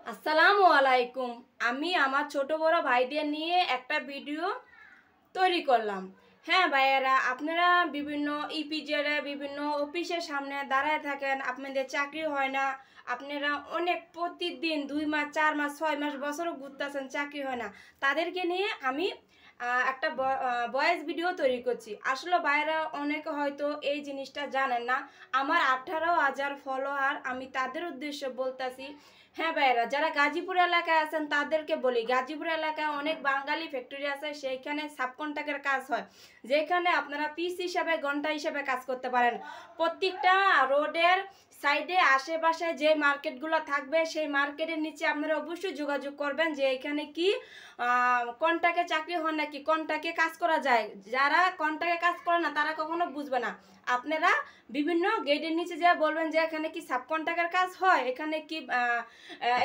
আসসালামু আলাইকুম। আমি আমার ছোট বড় ভাইদের নিয়ে একটা ভিডিও তৈরি করলাম। হ্যাঁ ভাইয়েরা, আপনারা বিভিন্ন ইপিজেডে বিভিন্ন অফিসের সামনে দাঁড়ায় থাকেন, আপনাদের চাকরি হয় না। আপনারা অনেক প্রতিদিন 2 মাস 4 মাস 6 মাস বছরও ঘুরতেছেন, চাকরি হয় না। তাদেরকে নিয়ে আমি একটা ভয়েস ভিডিও তৈরি করছি। আসলে ভাইয়েরা অনেকে হয়তো এই জিনিসটা জানেন না। আমার 18,000 ফলোয়ার, আমি তাদের উদ্দেশ্যে বলতেছি। হ্যাঁ ভাইয়েরা, যারা গাজীপুর এলাকায় আছেন তাদেরকে বলি, গাজীপুর এলাকায় অনেক বাঙালি ফ্যাক্টরি আছে, সেইখানে সাবকন্ট্রাক্টের কাজ হয়, যেখানে আপনারা পিস হিসাবে ঘন্টা হিসাবে কাজ করতে পারেন। প্রত্যেকটা রোডের সাইডে আশেপাশে যে মার্কেটগুলো থাকবে সেই মার্কেটের নিচে আপনারা অবশ্যই যোগাযোগ করবেন যে এখানে কি কন্ট্রাক্টে চাকরি হয় নাকি কন্ট্রাক্টে কাজ করা যায়। যারা কন্ট্রাক্টে কাজ করে না তারা কখনো বুঝবে না। আপনারা বিভিন্ন গেটের নিচে যা বলবেন যে এখানে কি সাবকন্ট্রাক্টের কাজ হয়,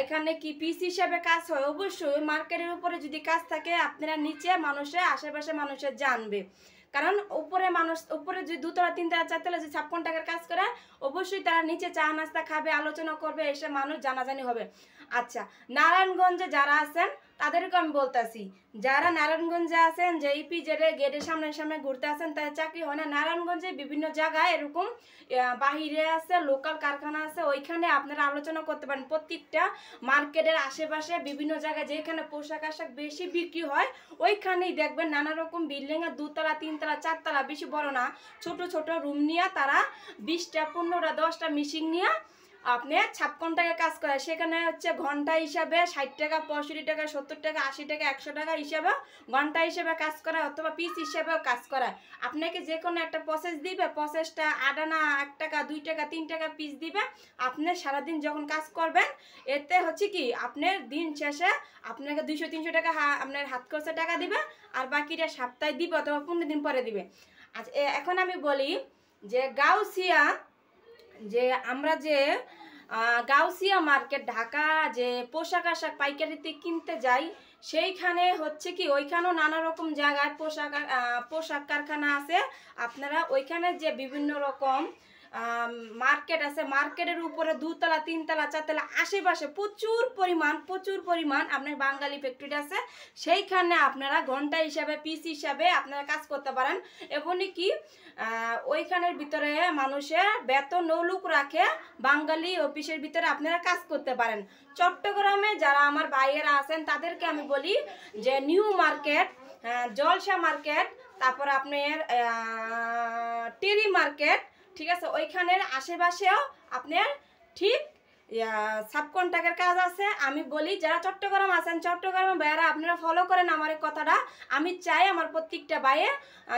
এখানে কি পিস হিসাবে কাজ হয়। অবশ্যই মার্কেটের উপরে যদি কাজ থাকে আপনারা নিচে মানুষের আশেপাশে মানুষের জানবে, কারণ উপরে যদি 2 তলা 3 তলা 4 তলা যে সাবকন্ট্রাক্টের কাজ করে অবশ্যই তারা নিচে চা নাস্তা খাবে, আলোচনা করবে, এসে মানুষ জানাজানি হবে। আচ্ছা, নারায়ণগঞ্জে যারা আছেন তাদেরকে আমি বলতেছি, যারা নারায়ণগঞ্জে আছেন যে ইপিজেডের গেটের সামনে ঘুরতে আছেন তাদের চাকরি হয় না। নারায়ণগঞ্জে বিভিন্ন জায়গায় এরকম বাহিরে আছে, লোকাল কারখানা আছে, ওইখানে আপনারা আলোচনা করতে পারেন। প্রত্যেকটা মার্কেটের আশেপাশে বিভিন্ন জায়গায় যেখানে পোশাক আশাক বেশি বিক্রি হয় ওইখানেই দেখবেন নানা রকম বিল্ডিংয়ের 2 তলা 3 তলা 4 তলা, বেশি বড় না, ছোট ছোট রুম নিয়ে তারা 20টা 15টা 10টা মেশিন নিয়ে আপনি 56 টাকা কাজ করে। সেখানে হচ্ছে ঘন্টা হিসাবে 60 টাকা 65 টাকা 70 টাকা 80 টাকা 100 টাকা হিসাবে ঘন্টা হিসেবে কাজ করা, অথবা পিস হিসেবেও কাজ করা। আপনাকে যে কোনো একটা প্রসেস দিবে, প্রসেসটা আটানা 1 টাকা 2 টাকা 3 টাকা পিস দিবে। আপনি সারাদিন যখন কাজ করবেন এতে হচ্ছে কি আপনার দিন শেষে আপনাকে 200-300 টাকা আপনার হাত খরচা টাকা দিবে, আর বাকিটা সপ্তাহে দিবে অথবা 15 দিন পরে দিবে। আচ্ছা, এখন আমি বলি যে আমরা যে গাউসিয়া মার্কেট ঢাকা যে পোশাক আশাক পাইকারিতে কিনতে যাই, সেইখানে হচ্ছে কি ওইখানেও নানা রকম জায়গায় পোশাক কারখানা আছে। আপনারা ওইখানে যে বিভিন্ন রকম মার্কেট আছে, মার্কেটের উপরে 2 তলা 3 তলা 4 তলা আশেপাশে প্রচুর পরিমাণ আপনার বাঙালি ফ্যাক্টরি আছে। সেইখানে আপনারা ঘন্টা হিসাবে পিস হিসাবে আপনারা কাজ করতে পারেন। এমনকি ওইখানের ভিতরে মানুষের বেতন নৌলুক রাখে, বাঙালি অফিসের ভিতরে আপনারা কাজ করতে পারেন। চট্টগ্রামে যারা আমার ভাইয়েরা আছেন তাদেরকে আমি বলি যে নিউ মার্কেট, জলসা মার্কেট, তারপর আপনার টেরি মার্কেট, ঠিক আছে, ওইখানের আশেপাশেও আপনার ঠিক সাবকন্ট্রাক্টের কাজ আছে। আমি বলি যারা চট্টগ্রাম আছেন, চট্টগ্রামে ভাইয়েরা আপনারা ফলো করেন আমার এই কথাটা। আমি চাই আমার প্রত্যেকটা ভাইয়ে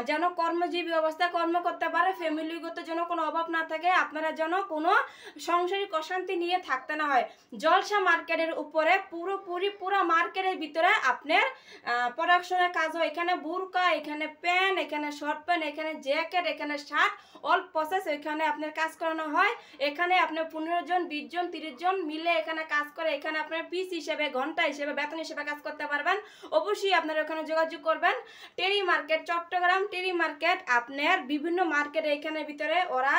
যেন কর্মজীবী অবস্থায় কর্ম করতে পারে, ফ্যামিলিগত যেন কোনো অভাব না থাকে, আপনারা যেন কোনো সাংসারিক অশান্তি নিয়ে থাকতে না হয়। জলসা মার্কেটের উপরে পুরো মার্কেটের ভিতরে আপনার প্রোডাকশনের কাজ হয়। এখানে বুরকা, এখানে প্যান্ট, এখানে শর্ট প্যান্ট, এখানে জ্যাকেট, এখানে শার্ট, অল প্রসেস এখানে আপনার কাজ করানো হয়। এখানে আপনার 15 জন 20 জন 30 জন মিলে এখানে কাজ করে। এখানে আপনার পিস হিসেবে ঘন্টা হিসেবে বেতন হিসেবে কাজ করতে পারবেন। অবশ্যই আপনারা ওখানে যোগাযোগ করবেন। টেরি মার্কেট, চট্টগ্রাম টেরি মার্কেট, আপনার বিভিন্ন মার্কেটে এখানে ভিতরে ওরা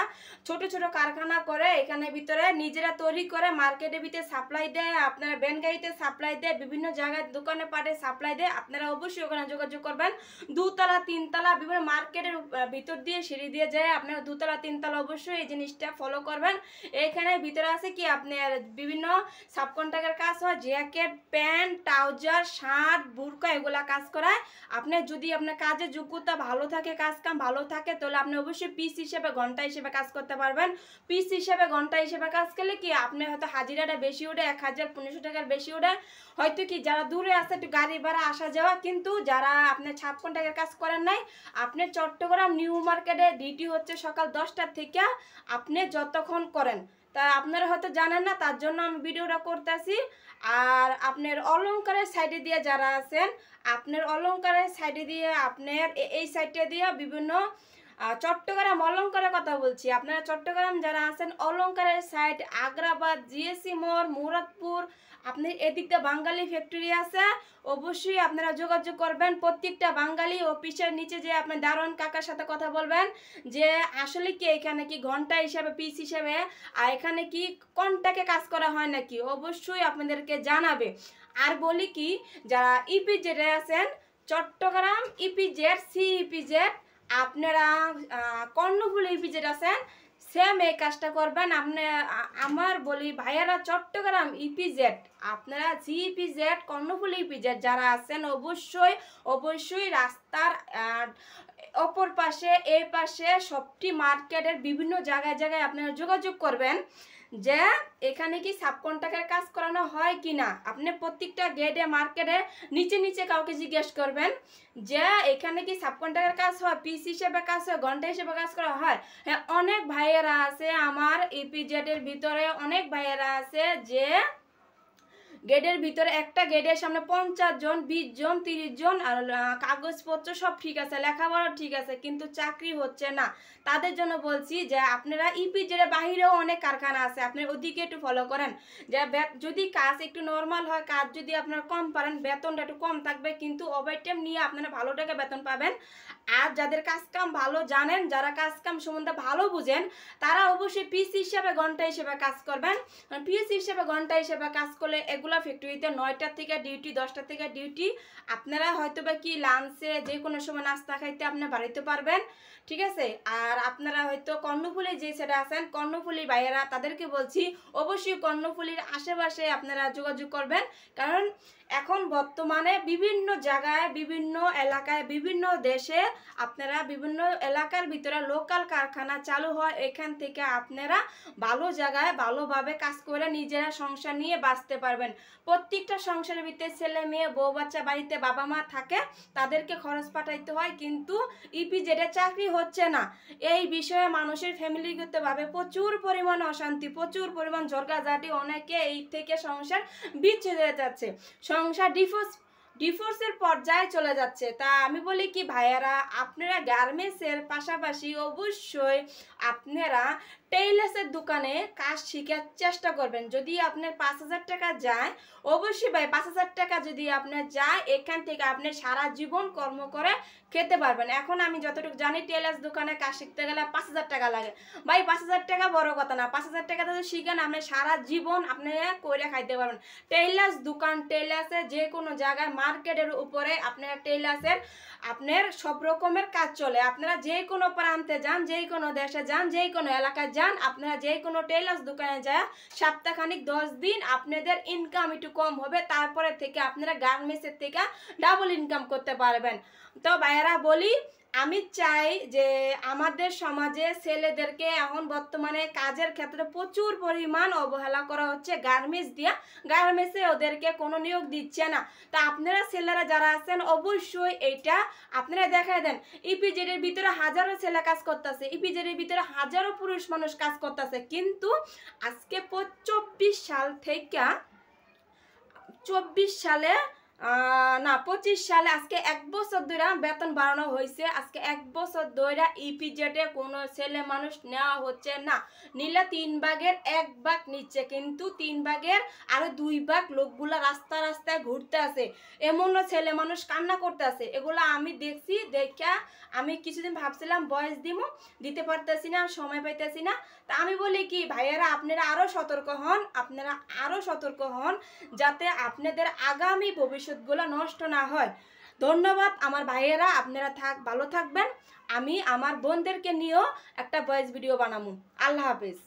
ছোট ছোট কারখানা করে, এখানে ভিতরে নিজেরা তৈরি করে মার্কেটের ভিতরে সাপ্লাই দেয়, আপনারা ভ্যান গাড়িতে সাপ্লাই দেয়, বিভিন্ন জায়গায় দোকানে পাটে সাপ্লাই দেয়। আপনারা অবশ্যই ওখানে যোগাযোগ করবেন। 2 তলা 3 তলা বিভিন্ন মার্কেটের ভিতর দিয়ে সিঁড়ি দিয়ে যায় আপনারা 2 তলা 3 তলা, অবশ্যই এই জিনিসটা ফলো করবেন। এখানে ভিতরে আছে কি আপনার বিভিন্ন সাবকন্ট্রাক্টের কাজ হয়, jacket pant trouser shirt burqa এগুলা কাজ করায়। আপনি যদি আপনার কাজের যোগ্যতা ভালো থাকে, কাজ কাম ভালো থাকে, তাহলে আপনি অবশ্যই পিস হিসেবে ঘন্টা হিসেবে কাজ করতে পারবেন। পিস হিসেবে ঘন্টা হিসেবে কাজ করলে কি আপনি হয়তো হাজিরাটা বেশি ওঠে, 1000-1500 টাকার বেশি ওঠে। হয়তো কি যারা দূরে আছে একটু গাড়ি ভাড়া আসা যাওয়া, কিন্তু যারা আপনার সাবকন্ট্রাক্টের কাজ করেন নাই, আপনার চট্টগ্রাম নিউ মার্কেটে ডিউটি হচ্ছে সকাল 10টা থেকে আপনি যতক্ষণ করেন, তা আপনারা হয়তো জানেন না, তার জন্য আমি ভিডিওটা করতেছি। আর আপনার অলংকারের সাইডে দিয়ে যারা আছেন, আপনার অলংকারের সাইডে দিয়ে আপনার এই সাইডে দিয়ে বিভিন্ন চট্টগ্রাম অলংকারের কথা বলছি। আপনারা চট্টগ্রাম যারা আছেন অলংকারের সাইড আগ্রাবাদ, জিএসি মোড়, মুরাদপুর, আপনি এদিকটা বাঙালি ফ্যাক্টরি আছে, অবশ্যই আপনারা যোগাযোগ করবেন। প্রত্যেকটা বাঙালি অফিসের নিচে যে আপনার দারোয়ান কাকার সাথে কথা বলবেন যে আসলে কি এখানে কি ঘন্টা হিসাবে পিস হিসাবে আর এখানে কি কন্টাকে কাজ করা হয় নাকি, অবশ্যই আপনাদেরকে জানাবে। আর বলি কি, যারা ইপিজেড আছেন চট্টগ্রাম ইপিজেড, সি ইপিজেড, আপনারা কর্ণফুলী ইপিজেড আছেন, সেম এই কাজটা করবেন। আপনি আমার বলি ভাইয়ারা চট্টগ্রাম ইপিজেড, আপনারা জি ইপিজেড, কর্ণফুলী ইপিজেড যারা আছেন অবশ্যই অবশ্যই রাস্তার অপর পাশে এই পাশে সবটি মার্কেটের বিভিন্ন জায়গায় জায়গায় আপনারা যোগাযোগ করবেন যে এখানে কি সাবকন্ট্রাক্টের কাজ করানো হয় কি না। আপনি প্রত্যেকটা গেটে মার্কেটে নিচে নিচে কাউকে জিজ্ঞেস করবেন যে এখানে কি সাবকন্ট্রাক্টের কাজ হয়, পিস হিসেবে কাজ হয়, ঘন্টা হিসেবে কাজ করা হয়। হ্যাঁ, অনেক ভাইয়েরা আছে আমার ইপিজেডের ভিতরে, অনেক ভাইয়েরা আছে যে গেটের ভিতরে একটা গেটের সামনে 50 জন, 20 জন, 30 জন, আর কাগজপত্র সব ঠিক আছে, লেখাপড়া ঠিক আছে, কিন্তু চাকরি হচ্ছে না। তাদের জন্য বলছি যে আপনারা ইপিজেড বাহিরেও অনেক কারখানা আছে, আপনি ওদিকে একটু ফলো করেন। যে যদি কাজ একটু নর্মাল হয়, কাজ যদি আপনারা কম পারেন, বেতনটা একটু কম থাকবে, কিন্তু ওভারটাইম নিয়ে আপনারা ভালো টাকা বেতন পাবেন। আর যাদের কাজ কাম ভালো জানেন, যারা কাজ কাম সম্বন্ধে ভালো বুঝেন, তারা অবশ্যই পিস হিসাবে ঘন্টা হিসেবে কাজ করবেন। পিস হিসেবে ঘন্টা হিসেবে কাজ করলে এগুলা ফ্যাক্টরিতে 9টা থেকে ডিউটি, 10টা থেকে ডিউটি, আপনারা হয়তো বা কি লাঞ্চে যে কোনো সময় নাস্তা খাইতে আপনি বাড়িতে পারবেন, ঠিক আছে। আর আপনারা হয়তো কর্ণফুলী যে সেটা আছেন, কর্ণফুলী ভাইয়েরা তাদেরকে বলছি অবশ্যই কর্ণফুলীর আশেপাশে আপনারা যোগাযোগ করবেন। কারণ এখন বর্তমানে বিভিন্ন জায়গায়, বিভিন্ন এলাকায়, বিভিন্ন দেশে আপনারা বিভিন্ন এলাকার ভিতরে লোকাল কারখানা চালু হয়, এখান থেকে আপনারা ভালো জায়গায় ভালোভাবে কাজ করে নিজেরা সংসার নিয়ে বাঁচতে পারবেন। প্রত্যেকটা সংসারের ভিতরে ছেলে মেয়ে বউ বাচ্চা বাড়িতে বাবা মা থাকে, তাদেরকে খরচ পাঠাইতে হয়, কিন্তু ইপিজেডে চাকরি হচ্ছে না। এই বিষয়ে মানুষের ফ্যামিলিগতভাবে প্রচুর পরিমাণ অশান্তি, প্রচুর পরিমাণ ঝগড়াঝাটি, অনেকে এই থেকে সংসার বিচ্ছেদ হয়ে যাচ্ছে, সংসার ডিভোর্সের পর্যায়ে চলে যাচ্ছে। তা আমি বলি কি ভাইয়ারা, আপনারা গার্মেন্টসের পাশাপাশি অবশ্যই আপনারা টেইলার্সের দোকানে কাজ শেখার চেষ্টা করবেন। যদি আপনার 5000 টাকা যায়, অবশ্যই ভাই 5000 টাকা যদি আপনার যায়, এখান থেকে আপনি সারা জীবন কর্ম করে খেতে পারবেন। এখন আমি যতটুকু জানি টেইলার্স দোকানে কাজ শিখতে গেলে 5000 টাকা লাগে। ভাই 5000 টাকা বড় কথা না, 5000 টাকা যদি শিখেন আপনি সারা জীবন আপনি করে খাইতে পারবেন। টেইলার্স দোকান, টেইলার্সের যে কোনো জায়গায় মার্কেটের উপরে আপনার টেইলার্সের আপনার সব রকমের কাজ চলে। আপনারা যে কোনো প্রান্তে যান, যে কোনো দেশে যান, যে কোনো এলাকায় যান, আপনারা যে কোনো টেইলার্স দোকানে যায় সপ্তাহখানিক 10 দিন আপনাদের ইনকাম একটু কম হবে, তারপরে থেকে আপনারা গার্মেন্টসের থেকে ডাবল ইনকাম করতে পারবেন। তো ভাইয়েরা বলি, আমি চাই যে আমাদের সমাজে ছেলেদেরকে এখন বর্তমানে কাজের ক্ষেত্রে প্রচুর পরিমাণ অবহেলা করা হচ্ছে গার্মেন্টস দিয়া, গার্মেন্টসে ওদেরকে কোনো নিয়োগ দিচ্ছে না। তা আপনারা ছেলেরা যারা আছেন অবশ্যই এইটা আপনারা দেখায় দেন। ইপিজেডের ভিতরে হাজারো ছেলে কাজ করতেছে, ইপিজেডের ভিতরে হাজারো পুরুষ মানুষ কাজ করতেছে, কিন্তু আজকে 24 সাল থেকে 24 সালে না 25 সালে আজকে 1 বছর ধরে বেতন বাড়ানো হয়েছে। আজকে 1 বছর ধরে ইপিজেডে কোনো ছেলে মানুষ নেওয়া হচ্ছে না। নিলে 3 ভাগের 1 ভাগ নিচ্ছে, কিন্তু 3 ভাগের আরো 2 ভাগ লোকগুলা রাস্তায় ঘুরতে আছে, এমনও ছেলে মানুষ কান্না করতে আছে। এগুলো আমি দেখছি, দেখা আমি কিছুদিন ভাবছিলাম বয়স দিতে পারতেছি না, সময় পাইতেছি না। তা আমি বলি কি ভাইয়েরা, আপনারা আরো সতর্ক হন, আপনারা আরো সতর্ক হন, যাতে আপনাদের আগামী ভবিষ্যৎগুলো নষ্ট না হয়। ধন্যবাদ আমার ভাইয়েরা, আপনারা ভালো থাকবেন। আমি আমার বোনদেরকে নিয়েও একটা ভয়েস ভিডিও বানাবো। আল্লাহ হাফেজ।